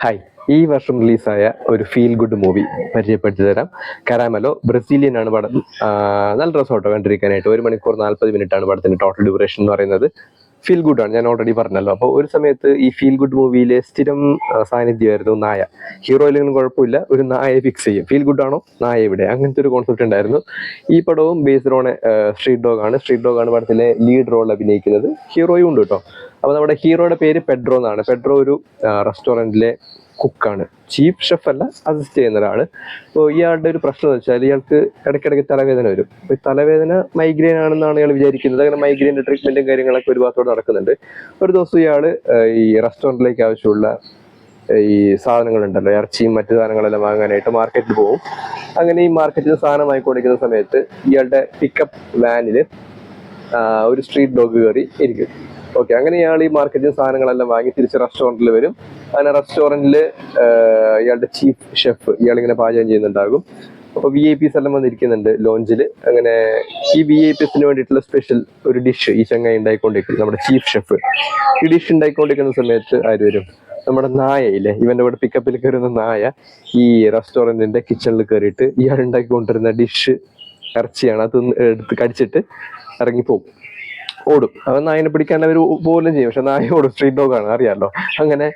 Hi, ഈ വർഷം റിലീസായ ഒരു ഫീൽ ഗുഡ് മൂവി പരിചയപ്പെടുത്തി തരാം. കരാമലോ, ബ്രസീലിയൻ ആണ് പടം. നല്ല രസോട്ടോ കണ്ടിരിക്കാനായിട്ട്. 1 മണിക്കൂർ 40 മിനിറ്റ് ആണ് പടത്തിന്റെ ടോട്ടൽ ഡ്യൂറേഷൻ എന്ന് പറയുന്നത്. ഫീൽ ഗുഡ് ആണ്, ഞാൻ ഓൾറെഡി പറഞ്ഞല്ലോ. അപ്പോൾ ഒരു സമയത്ത് ഈ ഫീൽ ഗുഡ് മൂവിയിലെ സ്ഥിരം സാന്നിധ്യമായിരുന്നു നായ. ഹീറോ ഇല്ലെങ്കിലും കുഴപ്പമില്ല, ഒരു നായയെ ഫിക്സ് ചെയ്യും. ഫീൽ ഗുഡ് ആണോ നായ ഇവിടെ, അങ്ങനത്തെ ഒരു കോൺസെപ്റ്റ് ഉണ്ടായിരുന്നു. ഈ പടവും ബേസ്ഡ് ഓൺ സ്ട്രീറ്റ് ഡോഗ് ആണ് പടത്തിലെ ലീഡ് റോൾ അഭിനയിക്കുന്നത്. ഹീറോയും ഉണ്ട് കേട്ടോ. അപ്പോൾ നമ്മുടെ ഹീറോയുടെ പേര് പെഡ്രോ എന്നാണ്. പെഡ്രോ ഒരു റെസ്റ്റോറൻറ്റിലെ കുക്കാണ്. ചീഫ് ഷെഫ് അല്ല, അസിസ്റ്റ് ചെയ്യുന്ന ഒരാള്. അപ്പോൾ ഇയാളുടെ ഒരു പ്രശ്നം എന്ന് വെച്ചാൽ ഇയാൾക്ക് ഇടയ്ക്കിടയ്ക്ക് തലവേദന വരും. അപ്പോൾ ഈ തലവേദന മൈഗ്രെയിൻ ആണെന്നാണ് ഇയാൾ വിചാരിക്കുന്നത്. അങ്ങനെ മൈഗ്രെയിൻ്റെ ട്രീറ്റ്മെന്റും കാര്യങ്ങളൊക്കെ ഒരു ഭാഗത്തോടെ നടക്കുന്നുണ്ട്. ഒരു ദിവസം ഇയാൾ ഈ റെസ്റ്റോറൻറ്റിലേക്ക് ആവശ്യമുള്ള ഈ സാധനങ്ങളുണ്ടല്ലോ, ഇറച്ചിയും മറ്റു സാധനങ്ങളെല്ലാം വാങ്ങാനായിട്ട് മാർക്കറ്റിൽ പോകും. അങ്ങനെ ഈ മാർക്കറ്റിൽ സാധനം വാങ്ങിക്കൊണ്ടിരിക്കുന്ന സമയത്ത് ഇയാളുടെ പിക്കപ്പ് വാനിൽ ഒരു സ്ട്രീറ്റ് ഡോഗ് കയറി ഇരിക്കും. ഓക്കെ, അങ്ങനെ ഇയാൾ ഈ മാർക്കറ്റിൽ സാധനങ്ങളെല്ലാം വാങ്ങി തിരിച്ച് റെസ്റ്റോറൻറ്റിൽ വരും. അങ്ങനെ റെസ്റ്റോറൻറ്റിൽ ഇയാളുടെ ചീഫ് ഷെഫ് ഇയാളിങ്ങനെ പാചകം ചെയ്യുന്നുണ്ടാകും. അപ്പോൾ VIP എല്ലാം വന്നിരിക്കുന്നുണ്ട് ലോഞ്ചിൽ. അങ്ങനെ ഈ VIPസിന് വേണ്ടിയിട്ടുള്ള സ്പെഷ്യൽ ഒരു ഡിഷ് ഈ ചങ്ങായി ഉണ്ടായിക്കൊണ്ടിരിക്കും, നമ്മുടെ ചീഫ് ഷെഫ്. ഈ ഡിഷ് ഉണ്ടായിക്കൊണ്ടിരിക്കുന്ന സമയത്ത് ആര് വരും? നമ്മുടെ നായയില്ലേ, ഇവന്റെ കൂടെ പിക്കപ്പിൽ കയറുന്ന നായ ഈ റെസ്റ്റോറൻറ്റിന്റെ കിച്ചണിൽ കയറിയിട്ട് ഇയാൾ ഉണ്ടാക്കിക്കൊണ്ടിരുന്ന ഡിഷ് ഇറച്ചിയാണ്, അത് എടുത്ത് കടിച്ചിട്ട് ഇറങ്ങിപ്പോവും, ഓടും. അവൻ നായനെ പിടിക്കാൻ അവർ പോലും ചെയ്യും, പക്ഷെ നായ ഓടും. സ്ട്രീറ്റ് ഡോഗാണ്, അറിയാമല്ലോ. അങ്ങനെ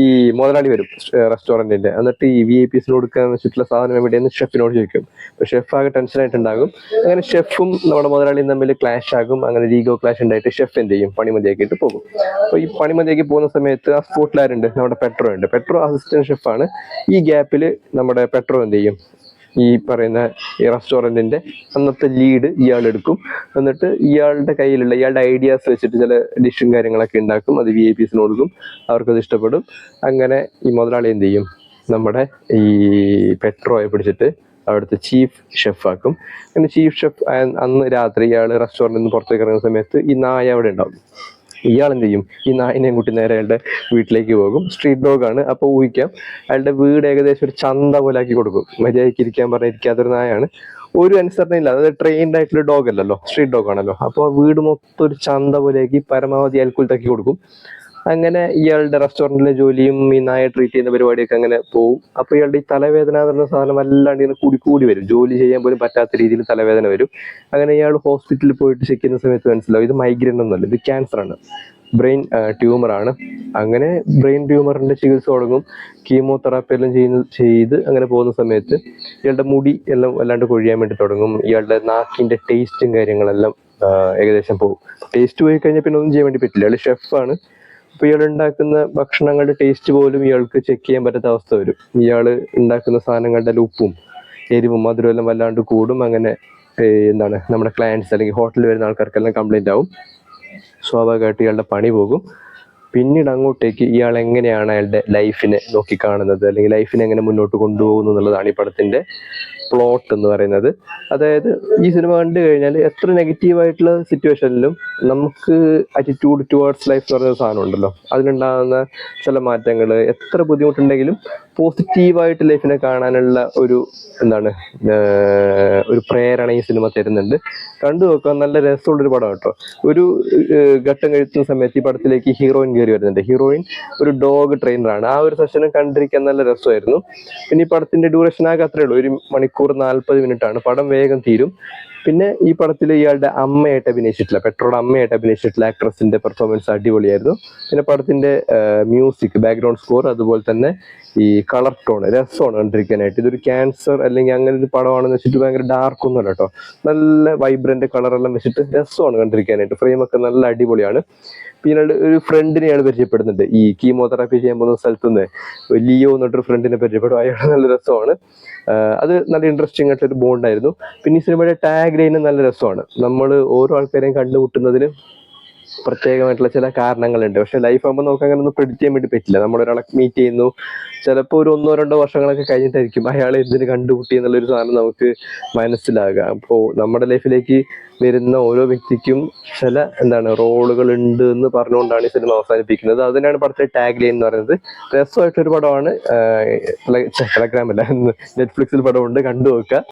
ഈ മുതലാളി വരും റെസ്റ്റോറൻറ്റിന്റെ. എന്നിട്ട് ഈ VIPസിന് കൊടുക്കാൻ വെച്ചിട്ടുള്ള സാധനം എവിടെയെന്ന് ഷെഫിനോട് ചോദിക്കും. അപ്പോൾ ഷെഫ് ആകെ ടെൻഷനായിട്ടുണ്ടാകും. അങ്ങനെ ഷെഫും നമ്മുടെ മുതലാളിയും തമ്മിൽ ക്ലാഷ് ആകും. അങ്ങനെ ഈഗോ ക്ലാഷ് ഉണ്ടായിട്ട് ഷെഫ് എന്ത് ചെയ്യും, പണിമതിയാക്കിയിട്ട് പോകും. അപ്പോൾ ഈ പണിമതിയാക്കി പോകുന്ന സമയത്ത് ആ സ്പോട്ടിലാരുണ്ട്? നമ്മുടെ പെട്രോ ഉണ്ട്. പെട്രോ അസിസ്റ്റന്റ് ഷെഫാണ്. ഈ ഗ്യാപ്പിൽ നമ്മുടെ പെട്രോ എന്ത് ചെയ്യും, ഈ പറയുന്ന ഈ റെസ്റ്റോറൻറ്റിന്റെ അന്നത്തെ ലീഡ് ഇയാൾ എടുക്കും. എന്നിട്ട് ഇയാളുടെ കയ്യിലുള്ള ഇയാളുടെ ഐഡിയാസ് വെച്ചിട്ട് ചില ഡിഷും കാര്യങ്ങളൊക്കെ ഉണ്ടാക്കും. അത് VIPസിന് കൊടുക്കും, അവർക്കത് ഇഷ്ടപ്പെടും. അങ്ങനെ ഈ മുതലാളി എന്ത് ചെയ്യും, നമ്മുടെ ഈ പെട്രോയെ പിടിച്ചിട്ട് അവിടുത്തെ ചീഫ് ഷെഫാക്കും. അങ്ങനെ ചീഫ് ഷെഫ് അന്ന് രാത്രി ഇയാൾ റെസ്റ്റോറൻറ്റിൽ നിന്ന് പുറത്തേക്ക് ഇറങ്ങുന്ന സമയത്ത് ഈ നായ അവിടെ ഉണ്ടാവും. ഇയാൾ എന്ത് ചെയ്യും, ഈ നായിനെയും കൂട്ടി നേരെ അയാളുടെ വീട്ടിലേക്ക് പോകും. സ്ട്രീറ്റ് ഡോഗാണ്. അപ്പോൾ ഊഹിക്കാം, അയാളുടെ വീട് ഏകദേശം ഒരു ചന്ത പോലെ ആക്കി കൊടുക്കും. മര്യാദയ്ക്ക് ഇരിക്കാൻ പറഞ്ഞിരിക്കാത്തൊരു നായാണ്. ഒരു അനുസരണയില്ല, അതായത് ട്രെയിൻഡ് ആയിട്ടുള്ള ഡോഗ് അല്ലല്ലോ, സ്ട്രീറ്റ് ഡോഗ് ആണല്ലോ. അപ്പോൾ വീട് മൊത്തം ഒരു ചന്ത പോലെയാക്കി പരമാവധി അൽക്കുലത്താക്കി കൊടുക്കും. അങ്ങനെ ഇയാളുടെ റെസ്റ്റോറൻറ്റിലെ ജോലിയും ഈ നായ ട്രീറ്റ് ചെയ്യുന്ന പരിപാടിയൊക്കെ അങ്ങനെ പോവും. അപ്പോൾ ഇയാളുടെ ഈ തലവേദന എന്ന് സാധനം വല്ലാണ്ട് ഇങ്ങനെ കൂടി വരും. ജോലി ചെയ്യാൻ പോലും പറ്റാത്ത രീതിയിൽ തലവേദന വരും. അങ്ങനെ ഇയാൾ ഹോസ്പിറ്റലിൽ പോയിട്ട് ചെക്ക് ചെയ്യുന്ന സമയത്ത് മനസ്സിലാവും ഇത് മൈഗ്രെയിൻ ഒന്നുമല്ല, ഇത് ക്യാൻസറാണ്, ബ്രെയിൻ ട്യൂമറാണ്. അങ്ങനെ ബ്രെയിൻ ട്യൂമറിന്റെ ചികിത്സ തുടങ്ങും. കീമോതെറാപ്പി എല്ലാം ചെയ്ത് അങ്ങനെ പോകുന്ന സമയത്ത് ഇയാളുടെ മുടി എല്ലാം വല്ലാണ്ട് കൊഴിയാൻ വേണ്ടി തുടങ്ങും. ഇയാളുടെ നാക്കിന്റെ ടേസ്റ്റും കാര്യങ്ങളെല്ലാം ഏകദേശം പോകും. ടേസ്റ്റ് പോയി കഴിഞ്ഞാൽ പിന്നെ ഒന്നും ചെയ്യാൻ വേണ്ടി പറ്റില്ല. ഇയാൾ ഷെഫാണ്. അപ്പോൾ ഇയാൾ ഉണ്ടാക്കുന്ന ഭക്ഷണങ്ങളുടെ ടേസ്റ്റ് പോലും ഇയാൾക്ക് ചെക്ക് ചെയ്യാൻ പറ്റാത്ത അവസ്ഥ വരും. ഇയാൾ ഉണ്ടാക്കുന്ന സാധനങ്ങളുടെ ഉപ്പും എരിവും മധുരവും എല്ലാം വല്ലാണ്ട് കൂടും. അങ്ങനെ നമ്മുടെ ക്ലയൻസ് അല്ലെങ്കിൽ ഹോട്ടലിൽ വരുന്ന ആൾക്കാർക്കെല്ലാം കംപ്ലൈന്റ് ആവും. സ്വാഭാവികമായിട്ട് ഇയാളുടെ പണി പോകും. പിന്നീട് അങ്ങോട്ടേക്ക് ഇയാൾ എങ്ങനെയാണ് അയാളുടെ ലൈഫിനെ നോക്കിക്കാണുന്നത്, അല്ലെങ്കിൽ ലൈഫിനെ എങ്ങനെ മുന്നോട്ട് കൊണ്ടുപോകുന്നു എന്നുള്ളതാണ് ഈ പടത്തിന്റെ പ്ലോട്ട് എന്ന് പറയുന്നത്. അതായത് ഈ സിനിമ കണ്ടു കഴിഞ്ഞാൽ എത്ര നെഗറ്റീവായിട്ടുള്ള സിറ്റുവേഷനിലും നമുക്ക് ആറ്റിറ്റ്യൂഡ് ടുവേർഡ്സ് ലൈഫ് എന്ന് പറയുന്ന സാധനം ഉണ്ടല്ലോ, അതിലുണ്ടാകുന്ന ചില മാറ്റങ്ങൾ, എത്ര ബുദ്ധിമുട്ടുണ്ടെങ്കിലും പോസിറ്റീവായിട്ട് ലൈഫിനെ കാണാനുള്ള ഒരു ഒരു പ്രേരണ ഈ സിനിമ തരുന്നുണ്ട്. കണ്ടു നോക്കാൻ നല്ല രസമുള്ളൊരു പടം കേട്ടോ. ഒരു ഘട്ടം കഴിക്കുന്ന സമയത്ത് ഈ പടത്തിലേക്ക് ഹീറോയിൻ കയറി വരുന്നുണ്ട്. ഹീറോയിൻ ഒരു ഡോഗ് ട്രെയിനറാണ്. ആ ഒരു സെഷനും കണ്ടിരിക്കാൻ നല്ല രസമായിരുന്നു. പിന്നെ ഈ പടത്തിന്റെ ഡ്യൂറേഷൻ ആകെ അത്രേ ഉള്ളൂ, 1 മണിക്കൂർ 40 മിനിറ്റാണ്. പടം വേഗം തീരും. പിന്നെ ഈ പടത്തിൽ ഇയാളുടെ അമ്മയായിട്ട് അഭിനയിച്ചിട്ടില്ല, പെട്രോയുടെ അമ്മയായിട്ട് അഭിനയിച്ചിട്ടുള്ള ആക്ട്രസിന്റെ പെർഫോമൻസ് അടിപൊളിയായിരുന്നു. പിന്നെ പടത്തിന്റെ മ്യൂസിക്, ബാക്ക്ഗ്രൗണ്ട് സ്കോർ, അതുപോലെ തന്നെ ഈ കളർ ടോൺ രസമാണ് കണ്ടിരിക്കാനായിട്ട്. ഇതൊരു ക്യാൻസർ അല്ലെങ്കിൽ അങ്ങനെ ഒരു പടമാണെന്ന് വെച്ചിട്ട് ഭയങ്കര ഡാർക്ക് ഒന്നുമല്ല കേട്ടോ. നല്ല വൈബ്രന്റ് കളറെല്ലാം വെച്ചിട്ട് രസമാണ് കണ്ടിരിക്കാനായിട്ട്. ഫ്രെയിമൊക്കെ നല്ല അടിപൊളിയാണ്. പിന്നെ ഒരു ഫ്രണ്ടിനെ അയാൾ പരിചയപ്പെടുന്നുണ്ട്. ഈ കീമോതെറാപ്പി ചെയ്യാൻ പോകുന്ന സ്ഥലത്ത് നിന്ന് ലിയോ എന്നിട്ടൊരു ഫ്രണ്ടിനെ പരിചയപ്പെടും. അയാൾ നല്ല രസമാണ്. അത് നല്ല ഇൻട്രസ്റ്റിംഗ് ആയിട്ടൊരു ബോണ്ടായിരുന്നു. പിന്നെ ഈ സിനിമയുടെ ടാഗ് ലൈനും നല്ല രസമാണ്. നമ്മൾ ഓരോ ആൾക്കാരെയും കണ്ടുമുട്ടുന്നതിന് പ്രത്യേകമായിട്ടുള്ള ചില കാരണങ്ങളുണ്ട്. പക്ഷെ ലൈഫ് ആകുമ്പോൾ നമുക്ക് അങ്ങനെ ഒന്നും പ്രെഡിക്റ്റ് ചെയ്യാൻ വേണ്ടി പറ്റില്ല. നമ്മളൊരാളെ മീറ്റ് ചെയ്യുന്നു, ചിലപ്പോൾ ഒരു 1-2 വർഷങ്ങളൊക്കെ കഴിഞ്ഞിട്ടായിരിക്കും അയാളെ എന്തിന് കണ്ടുമുട്ടി എന്നുള്ളൊരു സാധനം നമുക്ക് മനസ്സിലാകുക. അപ്പോൾ നമ്മുടെ ലൈഫിലേക്ക് വരുന്ന ഓരോ വ്യക്തിക്കും ചില റോളുകൾ ഉണ്ട് എന്ന് പറഞ്ഞുകൊണ്ടാണ് ഈ സിനിമ അവസാനിപ്പിക്കുന്നത്. അതിനാണ് പടത്തെ ടാഗ് ലൈൻ എന്ന് പറയുന്നത്. രസമായിട്ടൊരു പടമാണ്. ടെലഗ്രാമല്ല, നെറ്റ്ഫ്ലിക്സിൽ പടമുണ്ട്, കണ്ടു നോക്കുക.